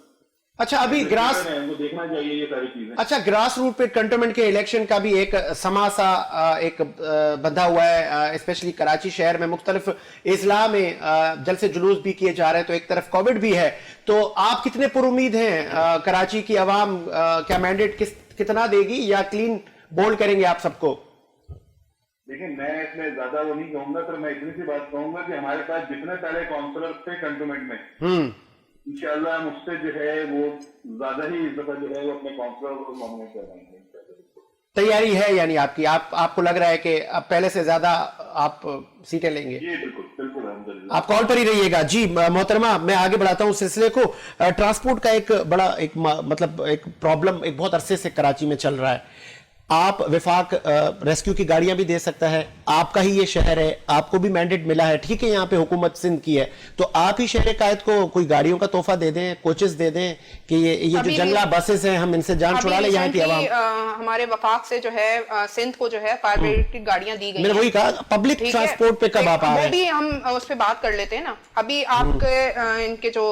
अच्छा अभी ग्रास देखना चाहिए ये सारी चीजें। अच्छा ग्रास रूट पे कंटोनमेंट के इलेक्शन का भी एक समासा एक बंधा हुआ है, स्पेशली कराची शहर में मुख्तलिफ इजला में जल से जुलूस भी किए जा रहे हैं, तो एक तरफ कोविड भी है, तो आप कितने पुरुमीद हैं कराची की आवाम क्या मैंडेट कितना देगी या क्लीन बोल्ड करेंगे आप सबको? देखिए मैं इसमें ज्यादा वो नहीं कहूंगा, तो मैं इतनी सी बात कहूंगा कि हमारे पास जितने सारे काउंसलर थे कंटोनमेंट में इंशाल्लाह हम उससे जो है वो ज्यादा ही इस दफा जो है वो अपने काउंसलर को नॉमिनेट करवाएंगे। तैयारी है यानी आपकी, आपको लग रहा है कि अब पहले से ज्यादा आप सीटें लेंगे? जी बिल्कुल बिल्कुल। आप कॉल पर ही रहिएगा। जी मोहतरमा, मैं आगे बढ़ाता हूं सिलसिले को। ट्रांसपोर्ट का एक बड़ा मतलब एक प्रॉब्लम एक बहुत अरसे से कराची में चल रहा है। आप विफाक रेस्क्यू की गाड़ियां भी दे सकता है, आपका ही ये शहर है, आपको भी मैंडेट मिला है, ठीक है, यहाँ पे हुकूमत सिंध की है, तो आप ही शहर कायद को कोई गाड़ियों का तोहफा दे दें, कोचेस दे दें कि ये जो जंगला बसेस हैं हम इनसे जान छुड़ा ले यहाँ की आवाम। हमारे वफाक से जो है सिंध को जो है फायर ब्रिगेड की गाड़ियां दी गई। मैंने वही कहा, पब्लिक ट्रांसपोर्ट पे कब आप आ रहे हैं? वो भी हम उस पर बात कर लेते हैं ना। अभी आपके इनके जो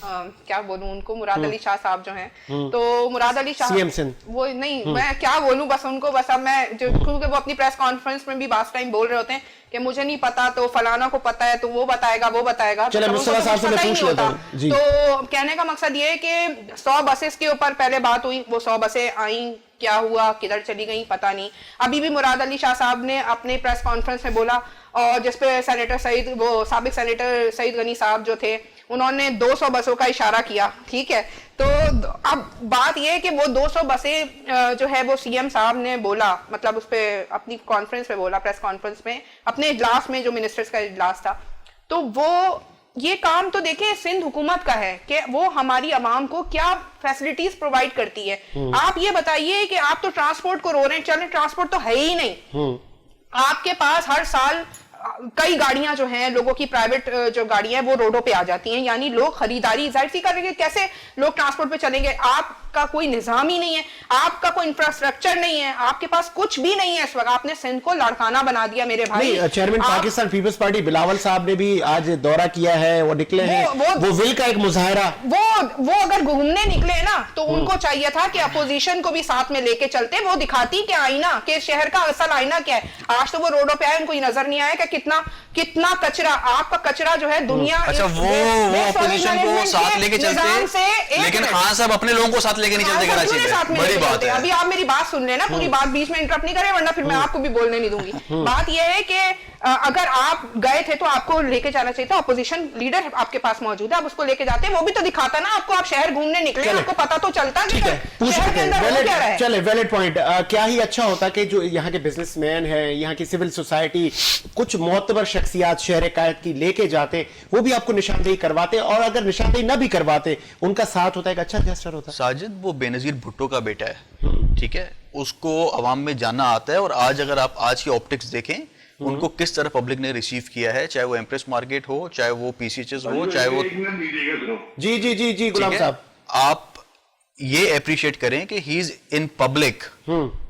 क्या बोलूं उनको, मुराद अली शाह साहब जो हैं, तो मुराद अली शाह सीएम सिंध, वो नहीं, मैं क्या बोलूं बस उनको, बस अब मैं जो, क्योंकि वो अपनी प्रेस कॉन्फ्रेंस में भी बात टाइम बोल रहे होते हैं कि मुझे नहीं पता, तो फलाना को पता है, तो वो बताएगा, वो बताएगा। चलो मुस्तफा साहब से मैं पूछ लेता हूं जी। तो कहने का मकसद ये है कि 100 बसेस के ऊपर पहले बात हुई, वो 100 बसें आई, क्या हुआ, किधर चली गई, पता नहीं। अभी भी मुराद अली शाह साहब ने अपने प्रेस कॉन्फ्रेंस में बोला, और जिसपे सेनेटर सईद, वो साबिक सेनेटर सईद गनी साहब जो थे, उन्होंने 200 बसों का इशारा किया, ठीक है। तो अब बात यह है कि वो 200 बसें जो है वो सीएम साहब ने बोला, मतलब उस पे अपनी कॉन्फ्रेंस में बोला, प्रेस कॉन्फ्रेंस में, अपने इजलास में जो मिनिस्टर्स का इजलास था, तो वो ये काम तो देखें सिंध हुकूमत का है कि वो हमारी आवाम को क्या फैसिलिटीज प्रोवाइड करती है। आप ये बताइए कि आप तो ट्रांसपोर्ट को रो रहे हैं, चले ट्रांसपोर्ट तो है ही नहीं। आपके पास हर साल कई गाड़ियां जो हैं, लोगों की प्राइवेट जो गाड़ियां हैं वो रोडों पे आ जाती हैं, यानी लोग खरीदारी जाहिर सी करेंगे, कैसे लोग ट्रांसपोर्ट पे चलेंगे? आपका कोई निजाम ही नहीं है, आपका कोई इंफ्रास्ट्रक्चर नहीं है, आपके पास कुछ भी नहीं है। इस वक्त आपने सिंध को लड़खाना बना दिया मेरे भाई। चेयरमैन पाकिस्तान पीपल्स पार्टी बिलावल साहब ने भी आज दौरा किया है, वो निकले हैं, वो विल का एक मुजाहरा, वो अगर घूमने निकले ना तो उनको चाहिए था कि अपोजिशन को भी साथ में लेके चलते, वो दिखाती कि आईना, कि शहर का असल आईना क्या है। आज तो वो रोडों पे आए, उनको ये नजर नहीं आया कि कितना कचरा, आपका कचरा जो है दुनिया। अच्छा, वो अपोजिशन को साथ लेके चलते, लेकिन खान साहब अपने लोगों को साथ लेके नहीं चलते कराची में, बड़ी बात है। अभी आप मेरी बात सुन लेना, पूरी बात बीच में इंटरप्ट नहीं करें, वरना फिर मैं आपको भी बोलने नहीं दूंगी। बात यह है कि अगर आप गए थे तो आपको लेके जाना चाहिए था, अपोजिशन लीडर आपके पास मौजूद है, आप उसको लेके जाते, वो भी तो दिखाता ना आपको, आप शहर घूमने निकले, आपको पता तो चलता कि शहर के अंदर हो क्या रहा है। चले वैलिड पॉइंट, क्या ही अच्छा होता कि जो यहाँ के बिजनेसमैन है, यहाँ की सिविल सोसाइटी, कुछ मोहतबर शख्सियात शहर कायद की लेके जाते, वो भी आपको निशानदेही करवाते, और अगर निशानदेही ना भी करवाते, उनका साथ होता, एक अच्छा जेस्चर होता। साजिद, वो बेनजीर भुट्टो का बेटा है, ठीक है, उसको अवाम में जाना आता है, और आज अगर आप आज की ऑप्टिक्स देखें, उनको किस तरह पब्लिक ने रिसीव किया है, चाहे वो एम्प्रेस मार्केट हो, चाहे वो पीसीएचएस हो, चाहे वो जी जी जी जी गुलाम साहब, आप ये अप्रिशिएट करें कि ही इज इन पब्लिक।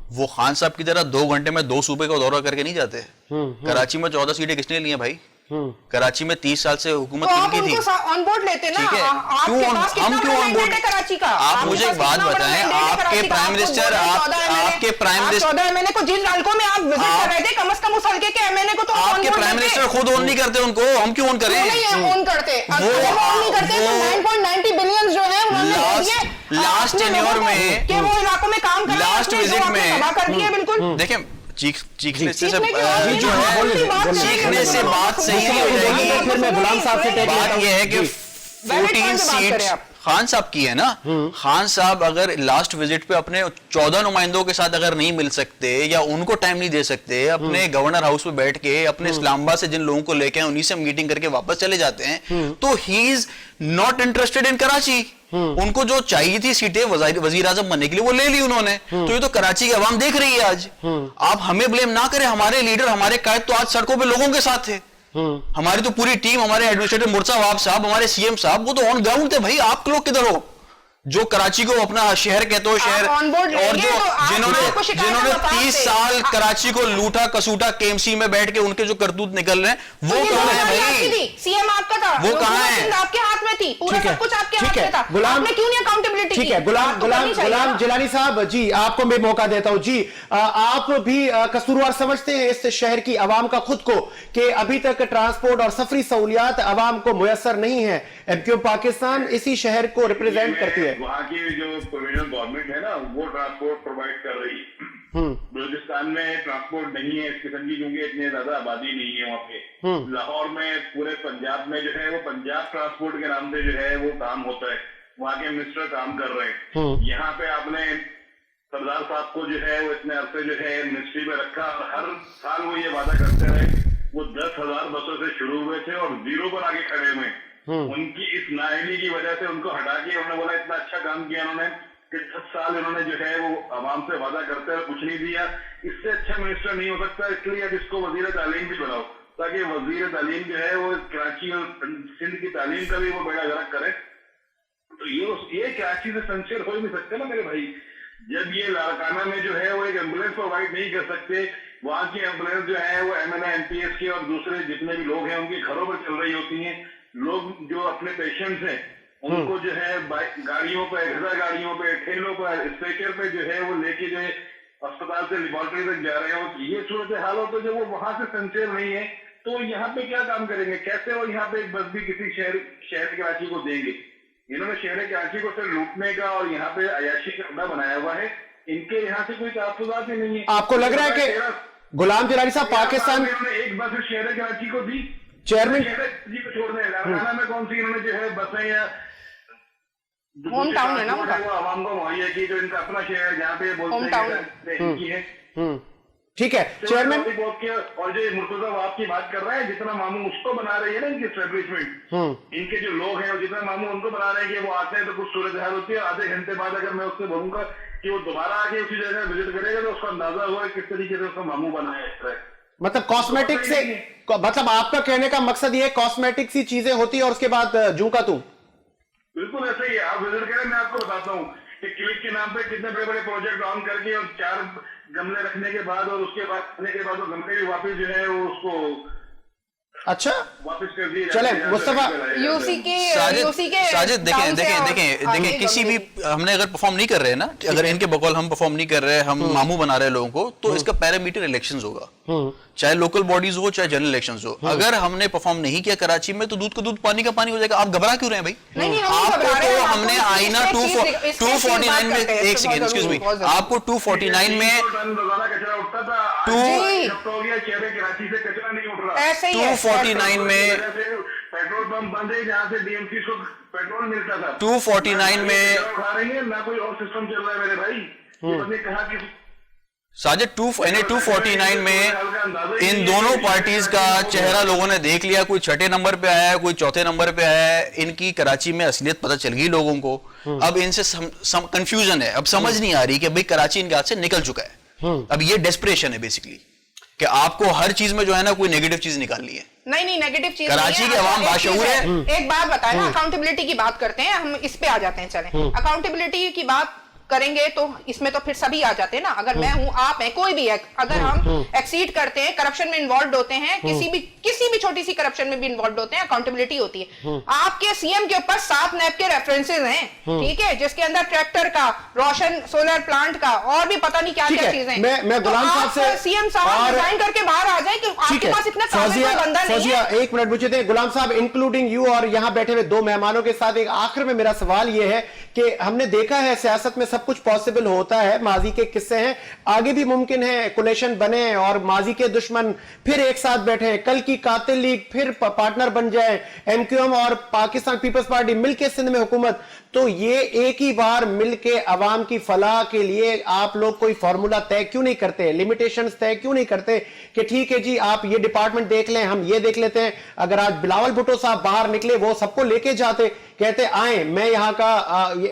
वो खान साहब की तरह 2 घंटे में 2 सूबे का दौरा करके नहीं जाते। कराची में 14 सीटें किसने ली हैं भाई? कराची में 30 साल से हुकूमत किनकी थी? ऑन बोर्ड लेते ना, ठीक है, हम क्यों ऑन बोर्ड? कराची का आप मुझे एक बात बताएं, आपके प्राइम मिनिस्टर, आपके प्राइम मिनिस्टर 14 एमएलए को जिन हल्कों में आप विजिट कर रहे थे, कम से कम उस हल्के के एमएलए को तो आपके प्राइम मिनिस्टर खुद ऑन नहीं करते उनको, हम क्यों ऑन करें? नहीं ऑन करते, ऑन नहीं करते तो 9.90 बिलियन जो है उन्होंने लास्ट टेन्योर में, कि वो इलाकों में काम कर रहे हैं, लास्ट विजिट में तबाह कर दिए। बिल्कुल देखें, चीखने से जो है सीखने से बात सही नहीं हो जाएगी। फिर मैं गुलाम साहब से बात यह है कि 14 सीट खान साहब की है ना। खान साहब अगर लास्ट विजिट पे अपने 14 नुमाइंदों के साथ अगर नहीं मिल सकते या उनको टाइम नहीं दे सकते, अपने गवर्नर हाउस में बैठ के अपने इस्लामाबाद से जिन लोगों को लेके उन्हीं से मीटिंग करके वापस चले जाते हैं, तो he is not interested in Karachi. उनको जो चाहिए थी सीटें वजीर आजम बनने के लिए वो ले ली उन्होंने। तो ये तो कराची की आवाम देख रही है आज। आप हमें ब्लेम ना करें, हमारे लीडर, हमारे कायद तो आज सड़कों पे लोगों के साथ थे। हमारी तो पूरी टीम, हमारे एडमिनिस्ट्रेटर मुर्सा वाब साहब, हमारे सीएम साहब, वो तो ऑन ग्राउंड थे भाई। आप लोग किधर हो जो कराची को अपना शहर कहते हो शहर, और जो जिन्होंने 30 साल कराची को लूटा कसूटा, केएमसी में बैठ के उनके जो करतूत निकल रहे हैं, वो कहां है भाई? सीएम आपका था, वो कहां है? आपके हाथ में थी, पूरा सब कुछ आपके हाथ में था। आपने क्यों नहीं अकाउंटेबिलिटी की? ठीक है, गुलाम जिलानी साहब जी, आपको मैं मौका देता हूं जी। आप भी कसूरवार समझते हैं इस शहर की आवाम का खुद को कि अभी तक ट्रांसपोर्ट और सफरी सहूलियात आवाम को मुयसर नहीं है? एमक्यू पाकिस्तान इसी शहर को रिप्रेजेंट करती है। वहाँ की जो प्रोविजनल गवर्नमेंट है ना, वो ट्रांसपोर्ट प्रोवाइड कर रही है। बलूचिस्तान में ट्रांसपोर्ट नहीं है इस किस्म की, क्योंकि इतनी ज्यादा आबादी नहीं है वहाँ पे। लाहौर में, पूरे पंजाब में जो है वो पंजाब ट्रांसपोर्ट के नाम से जो है वो काम होता है, वहाँ के मिनिस्टर काम कर रहे हैं। यहाँ पे आपने सरदार साहब को जो है वो इतने अरसे जो है मिनिस्ट्री में रखा, और हर साल वो ये वादा करते रहे। वो 10,000 बसों से शुरू हुए थे और 0 पर आगे खड़े हुए। उनकी इस नाअहली की वजह से उनको हटा के उन्होंने बोला इतना अच्छा काम किया उन्होंने, कि 10 साल इन्होंने जो है वो आवाम से वादा करते हैं कुछ नहीं दिया। इससे अच्छा मिनिस्टर नहीं हो सकता, इसलिए अब इसको वजीर तालीम भी बनाओ ताकि वजीर तालीम जो है वो कराची और सिंध की तालीम का भी वो बेड़ा गर्क करे। तो ये कराची से सिंसियर हो ही नहीं सकते ना मेरे भाई। जब ये लाड़काना में जो है वो एक एम्बुलेंस प्रोवाइड नहीं कर सकते, वहां की एम्बुलेंस जो है वो MNA MPS के और दूसरे जितने भी लोग हैं उनके घरों पर चल रही होती हैं। लोग जो अपने पेशेंट्स हैं उनको जो है गाड़ियों पे, घड़ा गाड़ियों पे, ठेलों पर, स्ट्रेचर पे जो है वो लेके जो है अस्पताल से लेबोरेटरी तक जा रहे हो। ये सूरत हाल हो तो जब वो वहां से सिंसियर नहीं है तो यहाँ पे क्या काम करेंगे? कैसे वो यहाँ पे एक बस भी किसी शहर कराची को देंगे? इन्होंने शहर कराची को सिर्फ लूटने का और यहाँ पे अयाशी का अड्डा बनाया हुआ है। इनके यहाँ से कोई तहफ्फुज़ात ही नहीं है। आपको लग रहा है कि गुलाम जिलानी साहब पाकिस्तान एक बस शहर कराची को दी, चेयरमैन जी को छोड़ दें, लाड़काना में कौन सी इन्होंने जो है बसें या होम टाउन है ना उनका, वो आवाम को मुहैया की, जो इनका अपना शहर है जहाँ पे बोलते हैं इनकी है। ठीक है चेयरमैन। और जो मुर्तजा वाब की बात कर रहे हैं, जितना मामू उसको बना रही है ना इनकी एस्टेब्लिशमेंट, इनके जो लोग हैं और जितना मामू उनको बना रहे हैं कि वो आते हैं तो कुछ सूरत हाल होती है। आधे घंटे बाद अगर मैं उससे बोलूंगा कि वो दोबारा आके उसी जगह विजिट करेगा तो उसका अंदाजा हुआ किस तरीके से उसका मामू बना है। मतलब कॉस्मेटिक से, मतलब आपका कहने का मकसद ये कॉस्मेटिक सी चीजें होती है और उसके बाद जू का तू। बिल्कुल ऐसा ही है। आप विजिट करें, मैं आपको बताता हूँ कि क्लिक के नाम पे कितने बड़े बड़े प्रोजेक्ट ऑन करके और 4 गमले रखने के बाद और उसके बाद रखने के बाद वो गमले भी वापस जो है वो उसको अच्छा वापस कर दिए। चले मुस्तफा यूसी के साजिद देखें किसी भी हमने अगर परफॉर्म नहीं कर रहे हैं ना, अगर इनके बकौल हम परफॉर्म नहीं कर रहे हैं, हम मामू बना रहे हैं लोगों को, तो इसका पैरामीटर इलेक्शंस होगा, चाहे लोकल बॉडीज हो चाहे जनरल इलेक्शंस हो। अगर हमने परफॉर्म नहीं किया कराची में तो दूध का दूध पानी का पानी हो जाएगा। आप घबरा क्यों रहे हैं भाई? नहीं, आपको तो हमने आईना 249 में, एक सेकंड एक्सक्यूज मी, आपको 249 में कचरा उठता था, हो गया चेहरे कराची से कचरा नहीं उठ रहा। ऐसे ही है। 249 में पेट्रोल पंप बंद है जहाँ से DMC को पेट्रोल मिलता था। 249 में उठा रही है ना, कोई और सिस्टम चल रहा है मेरे भाई। ये कहा कि साजिद 249 में इन दोनों पार्टीज का चेहरा लोगों ने देख लिया। कोई 6ठे नंबर पे आया है, कोई 4थे नंबर पे आया है। इनकी कराची में असलियत पता चल गई लोगों को। अब इनसे कंफ्यूजन है, अब समझ नहीं आ रही कि भाई कराची इनके हाथ से निकल चुका है। अब ये डेस्परेशन है बेसिकली कि आपको हर चीज में जो है ना कोई नेगेटिव चीज निकालनी है। नहीं नेगेटिव चीज कराची के अवाम बाशऊर है। एक बात बताए ना, अकाउंटेबिलिटी की बात करते हैं हम, इस पे आ जाते हैं। चलें अकाउंटेबिलिटी की बात करेंगे तो इसमें तो फिर सभी आ जाते हैं ना। अगर मैं हूं, आप हैं, कोई भी है, अगर हम एक्सीड करते हैं, करप्शन में इन्वॉल्व होते हैं, किसी भी छोटी सी करप्शन में भी इन्वॉल्व होते हैं, अकाउंटेबिलिटी होती है। आपके सीएम के ऊपर 7 नैब के रेफरेंसेस हैं, ठीक है, जिसके अंदर ट्रैक्टर का, रोशन सोलर प्लांट का और भी पता नहीं क्या क्या चीजें। मैं गुलाम साहब से सीएम साहब रिजाइन करके बाहर आ जाए कि आपके पास इतना बंदा नहीं है। एक मिनट मुझे दें गुलाम साहब, इंक्लूडिंग यू और यहां बैठे हुए 2 मेहमानों के साथ एक आखिर में मेरा सवाल यह है कि हमने देखा है सियासत में सब कुछ पॉसिबल होता है, माजी के किस्से हैं, आगे भी मुमकिन है कोलेशन बने और माजी के दुश्मन फिर एक साथ बैठे, कल की कातिल लीग फिर पार्टनर बन जाए, MQM और पाकिस्तान पीपल्स पार्टी मिलकर सिंध में हुकूमत। तो ये एक ही बार मिलके अवाम की फलाह के लिए आप लोग कोई फॉर्मूला तय क्यों नहीं करते, लिमिटेशंस तय क्यों नहीं करते कि ठीक है जी आप ये डिपार्टमेंट देख लें, हम ये देख लेते हैं। अगर आज बिलावल भुट्टो साहब बाहर निकले, वो सबको लेके जाते, कहते आए मैं यहाँ का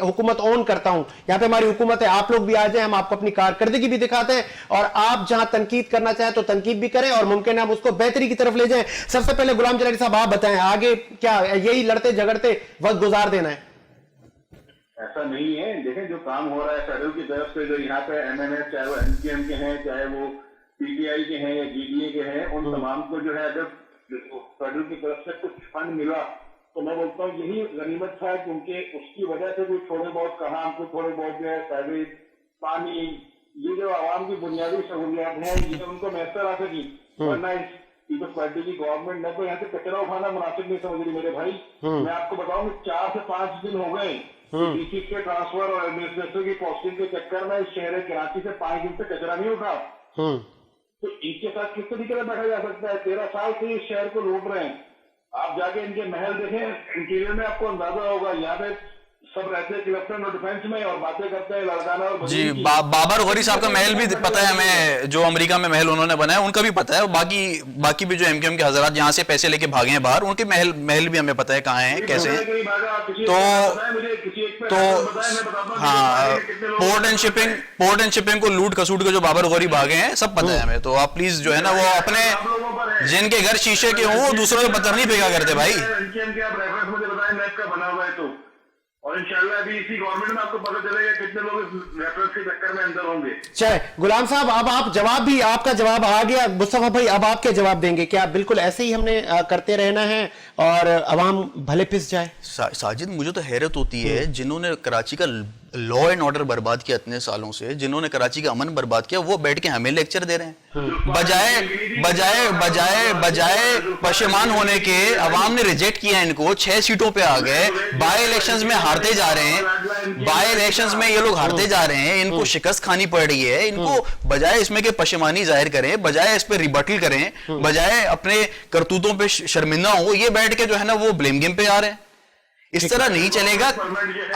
हुकूमत ऑन करता हूं, यहाँ पे हमारी हुकूमत है, आप लोग भी आ जाए, हम आपको अपनी कारकर्दगी भी दिखाते हैं और आप जहां तनकीद करना चाहें तो तनकीद भी करें और मुमकिन है हम उसको बेहतरी की तरफ ले जाएं। सबसे पहले गुलाम जिलानी साहब आप बताएं, आगे क्या यही लड़ते झगड़ते वक्त गुजार देना है? ऐसा नहीं है। देखें जो काम हो रहा है फेडरल की तरफ से, जो यहाँ पे MNS चाहे वो MQM के हैं, चाहे वो PTI के हैं या GDA के हैं, उन तमाम को जो है अगर फेडरल की तरफ से कुछ फंड मिला तो मैं बोलता हूँ यही गनीमत था, क्योंकि उसकी वजह से कोई थोड़े बहुत कहा हमको थोड़े बहुत जो है सर्विस, पानी, ये जो आवाम की बुनियादी सहूलियात हैं ये उनको मैसर आ सकी। वरना पीपल्स पार्टी की गवर्नमेंट ने तो यहाँ से कचरा उठाना मुनासिब नहीं समझ रही मेरे भाई। मैं आपको बताऊँ 4 से 5 दिन हो गए DC के ट्रांसफर और एडमिनिस्ट्रेटर की पोस्टिंग के चक्कर में शहर कराची से 5 दिन से कचरा नहीं उठा। तो इनके साथ किस तरीके से बैठा जा सकता है? 13 साल से इस शहर को लूट रहे हैं। आप जाके इनके महल देखें, इंटीरियर में आपको अंदाजा होगा, यहाँ पे सब रहते हैं लेफ्टिनेंट डिफेंस में और बातें करते हैं लड़काना और जी। बाबर गौरी साहब का महल भी पता है हमें, जो अमेरिका में महल उन्होंने बनाया उनका भी पता है, और बाकी भी जो एमकेएम के हजरात यहाँ से पैसे लेके भागे हैं बाहर, उनके महल भी हमें पता है कहाँ हैं, कैसे हैं। तो हाँ, पोर्ट एंड शिपिंग को लूट खसूट के जो बाबर गौरी भागे हैं सब पता है हमें। तो आप प्लीज जो है ना, वो अपने जिनके घर शीशे के हों दूसरों पे पत्थर नहीं फेंका करते भाई। और इंशाल्लाह अभी इसी गवर्नमेंट में आपको पता चलेगा कितने लोग इस रेफरेंस के चक्कर में अंदर होंगे। चले गुलाम साहब, अब आप जवाब भी, आपका जवाब आ गया। मुस्तफा भाई अब आप क्या जवाब देंगे? क्या बिल्कुल ऐसे ही हमने करते रहना है और अवाम भले पिस जाए? साजिद, मुझे तो हैरत होती है जिन्होंने कराची का लॉ एंड ऑर्डर बर्बाद किया इतने सालों से, जिन्होंने कराची का अमन बर्बाद किया, वो बैठ के हमें लेक्चर दे रहे हैं। बजाय पशेमान होने के अवाम ने रिजेक्ट किया इनको, 6 सीटों पे आ गए, बाय इलेक्शंस में हारते जा रहे हैं, बाय इलेक्शंस में ये लोग हारते जा रहे हैं, इनको शिकस्त खानी पड़ रही है। इनको बजाय इसमें के पशेमानी जाहिर करें, बजाय इस पे रिबटल करें, बजाय अपने करतूतों पे शर्मिंदा हो, ये बैठ के जो है ना वो ब्लेम गेम पे आ रहे हैं। इस तरह नहीं चलेगा।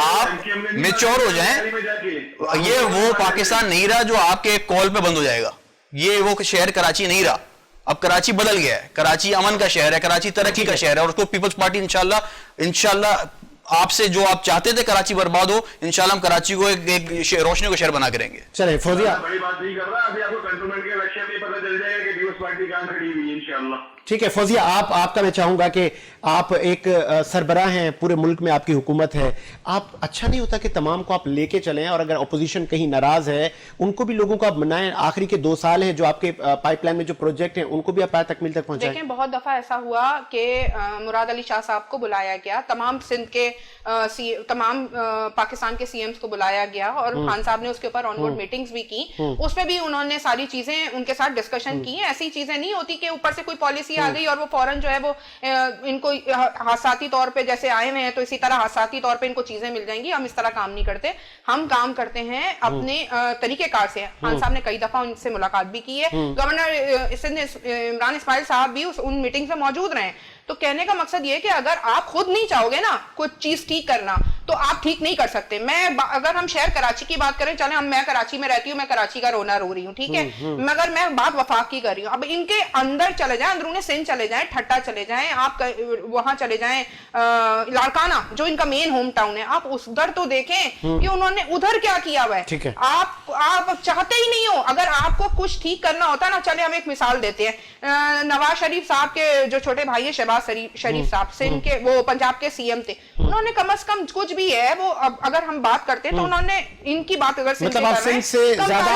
आप मेच्योर हो जाएं। ये वो पाकिस्तान नहीं रहा जो आपके कॉल पे बंद हो जाएगा। ये वो शहर कराची नहीं रहा, अब कराची बदल गया है। कराची अमन का शहर है, कराची तरक्की का शहर है, और उसको पीपल्स पार्टी इंशाल्लाह आपसे जो आप चाहते थे कराची बर्बाद हो, इंशाल्लाह हम कराची को एक रोशनी को शहर बना करेंगे। चले फौजिया, बड़ी बात नहीं कर रहा, अभी आपको कंटोनमेंट के इलेक्शन में पता चल जाएगा कि पीपल्स पार्टी कहां खड़ी हुई है इंशाल्लाह। ठीक है फौजिया, आपका मैं चाहूंगा कि आप एक सरबराह हैं, पूरे मुल्क में आपकी हुकूमत है, आप अच्छा नहीं होता कि तमाम को आप लेके चलें, और अगर अपोजिशन कहीं नाराज है उनको भी लोगों को आप मनाएं। आखिरी के 2 साल हैं जो आपके पाइपलाइन में जो प्रोजेक्ट हैं उनको भी आप तकमील तक पहुंचाएं। देखें, बहुत दफा ऐसा हुआ कि मुराद अली शाह साहब को बुलाया गया, तमाम सिंध के तमाम पाकिस्तान के सीएम्स को बुलाया गया, और खान साहब ने उसके ऊपर ऑनबोर्ड मीटिंग्स भी की, उसमें भी उन्होंने सारी चीजें उनके साथ डिस्कशन की है। ऐसी चीजें नहीं होती कि ऊपर से कोई पॉलिसी आ गई और वो फौरन जो है वो इनको हादसाती तौर पे जैसे आए हुए हैं तो इसी तरह हादसाती तौर पे इनको चीजें मिल जाएंगी। हम इस तरह काम नहीं करते, हम काम करते हैं अपने तरीकेकार से। खान साहब ने कई दफा उनसे मुलाकात भी की है, गवर्नर इमरान इस्माइल साहब भी उन मीटिंग्स में मौजूद रहे। तो कहने का मकसद ये है कि अगर आप खुद नहीं चाहोगे ना कुछ चीज ठीक करना, तो आप ठीक नहीं कर सकते। अगर हम शहर कराची की बात करें, चले मैं कराची में रहती हूँ, मैं कराची का रोना रो रही हूँ, ठीक है, मगर मैं बात वफाक की कर रही हूँ। अब इनके अंदर चले जाएं, अंदरूनी सिंध चले जाएं, ठट्टा चले जाएं, आप वहां चले जाएं लाड़काना जो इनका मेन होम टाउन है, आप उधर तो देखें कि उन्होंने उधर क्या किया हुआ है। आप चाहते ही नहीं हो। अगर आपको कुछ ठीक करना होता ना, चले हम एक मिसाल देते हैं, नवाज शरीफ साहब के जो छोटे भाई है शहबाज शरीफ साहब, सिंध के वो पंजाब के सीएम थे, उन्होंने कम से कम कुछ भी है वो, अगर हम बात करते हैं तो उन्होंने इनकी बात अगर मतलब आप सिंध से ज्यादा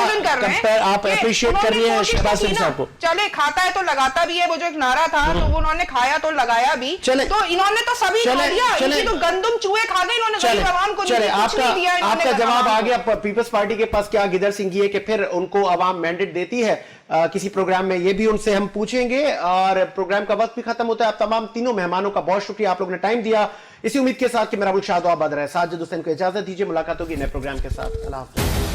आप अप्रिशिएट कर रही हैं शहबाज शरीफ साहब को। चले खाता है तो लगाता भी है, वो जो एक नारा था तो वो उन्होंने खाया तो लगाया भी, तो इन्होंने तो सभी खा लिया, इनकी तो गंदम चूहे खा गए इन्होंने, गरीब आवाम को चले आपका जवाब आ गया पीपल्स पार्टी के पास। क्या गिदर सिंह है कि फिर उनको अवाम मैंडेट देती है किसी प्रोग्राम में, ये भी उनसे हम पूछेंगे। और प्रोग्राम का वक्त भी खत्म होता है। आप तमाम तीनों मेहमानों का बहुत शुक्रिया, आप लोगों ने टाइम दिया। इसी उम्मीद के साथ कि मेरा शाद आबाद रहे। साजिद हुसैन को इजाजत दीजिए, मुलाकात होगी नए प्रोग्राम के साथ। अल्लाह हाफ़िज़।